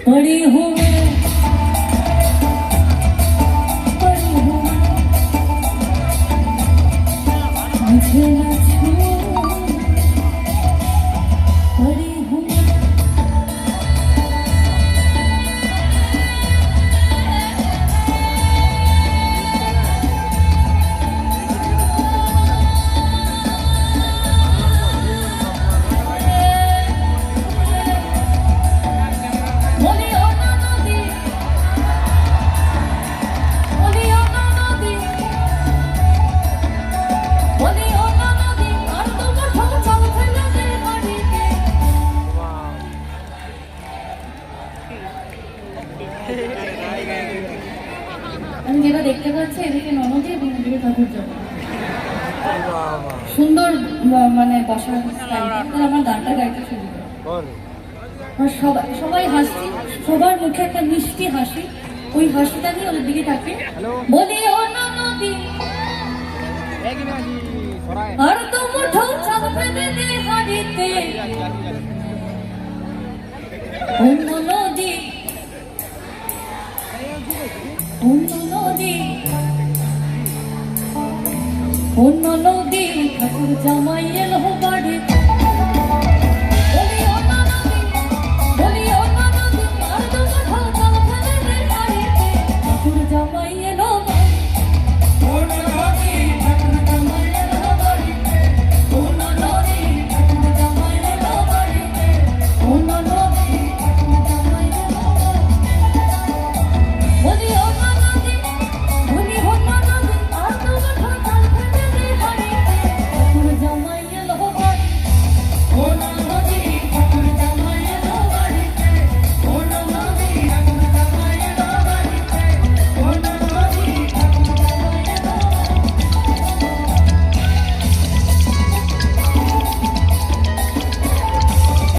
पड़ी हूँ मुझे न छू पड़ी हूँ আমি যেটা দেখতে পাচ্ছি এদিকে ননদী এবং এদিকে ঠাকুর যাবো সুন্দর মানে বসার স্টাইল আমার গানটা গাইতে শুরু করে সবাই হাসছি সবার মুখে একটা মিষ্টি হাসি ওই হাসিটা নিয়ে ওদের দিকে তাকে বলি ও ননদী আর তো মুঠো চাপ ফেলে দে হাড়িতে ও ননদী অন্য নদী ঠাকুর জামাইয়া